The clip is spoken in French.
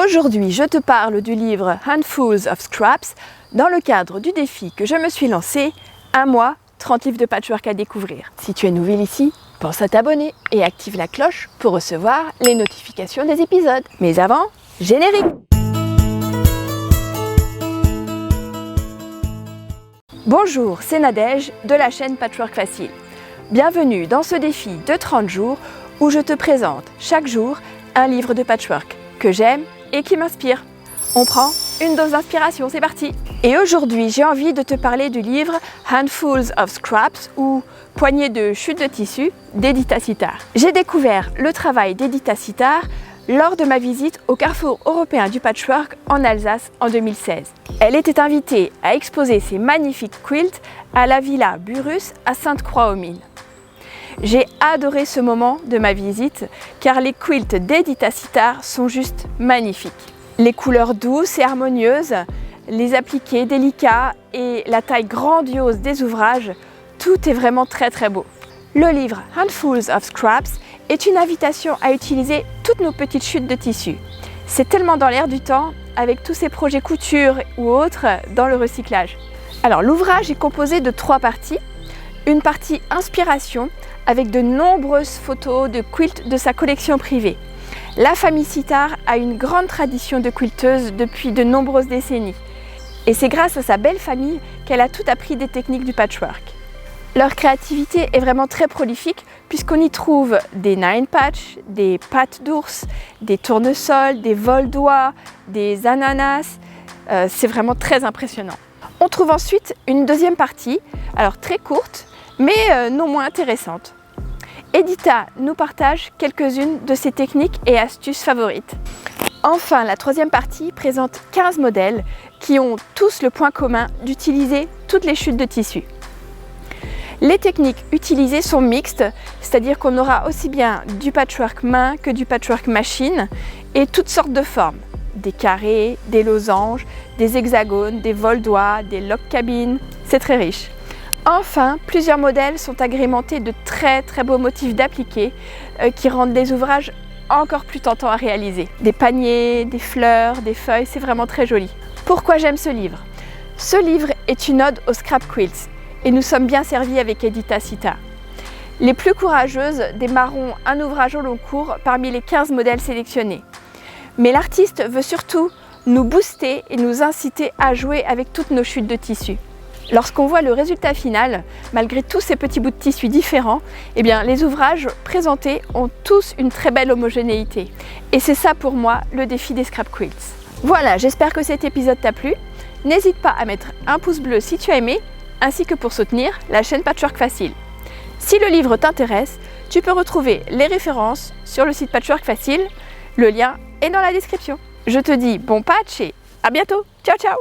Aujourd'hui, je te parle du livre Handfuls of Scraps dans le cadre du défi que je me suis lancé, 1 mois, 30 livres de patchwork à découvrir. Si tu es nouvelle ici, pense à t'abonner et active la cloche pour recevoir les notifications des épisodes. Mais avant, générique! Bonjour, c'est Nadège de la chaîne Patchwork Facile. Bienvenue dans ce défi de 30 jours où je te présente chaque jour un livre de patchwork que j'aime et qui m'inspire. On prend une dose d'inspiration, c'est parti! Et aujourd'hui, j'ai envie de te parler du livre Handfuls of Scraps ou Poignées de chutes de tissu d'Edita Sitar. J'ai découvert le travail d'Edita Sitar lors de ma visite au Carrefour européen du patchwork en Alsace en 2016. Elle était invitée à exposer ses magnifiques quilts à la Villa Burrus à Sainte-Croix-aux-Mines. J'ai adoré ce moment de ma visite car les quilts d'Edita Sitar sont juste magnifiques. Les couleurs douces et harmonieuses, les appliqués délicats et la taille grandiose des ouvrages, tout est vraiment très beau. Le livre Handfuls of Scraps est une invitation à utiliser toutes nos petites chutes de tissu. C'est tellement dans l'air du temps avec tous ces projets couture ou autres dans le recyclage. Alors l'ouvrage est composé de 3 parties. Une partie inspiration avec de nombreuses photos de quilts de sa collection privée. La famille Sitar a une grande tradition de quilteuses depuis de nombreuses décennies. Et c'est grâce à sa belle famille qu'elle a tout appris des techniques du patchwork. Leur créativité est vraiment très prolifique puisqu'on y trouve des nine patch, des pattes d'ours, des tournesols, des vol-doigts, des ananas. C'est vraiment très impressionnant. On trouve ensuite une deuxième partie, alors très courte, mais non moins intéressante. Edita nous partage quelques-unes de ses techniques et astuces favorites. Enfin, la troisième partie présente 15 modèles qui ont tous le point commun d'utiliser toutes les chutes de tissu. Les techniques utilisées sont mixtes, c'est-à-dire qu'on aura aussi bien du patchwork main que du patchwork machine et toutes sortes de formes. Des carrés, des losanges, des hexagones, des vol-doigts, des lock-cabines, c'est très riche. Enfin, plusieurs modèles sont agrémentés de très beaux motifs d'appliqués qui rendent les ouvrages encore plus tentants à réaliser. Des paniers, des fleurs, des feuilles, c'est vraiment très joli. Pourquoi j'aime ce livre? Ce livre est une ode aux scrap quilts et nous sommes bien servis avec Edita Sitar. Les plus courageuses démarreront un ouvrage au long cours parmi les 15 modèles sélectionnés. Mais l'artiste veut surtout nous booster et nous inciter à jouer avec toutes nos chutes de tissu. Lorsqu'on voit le résultat final, malgré tous ces petits bouts de tissu différents, les ouvrages présentés ont tous une très belle homogénéité. Et c'est ça pour moi le défi des scrap quilts. Voilà, j'espère que cet épisode t'a plu. N'hésite pas à mettre un pouce bleu si tu as aimé, ainsi que pour soutenir la chaîne Patchwork Facile. Si le livre t'intéresse, tu peux retrouver les références sur le site Patchwork Facile. Le lien est dans la description. Je te dis bon patch et à bientôt. Ciao ciao!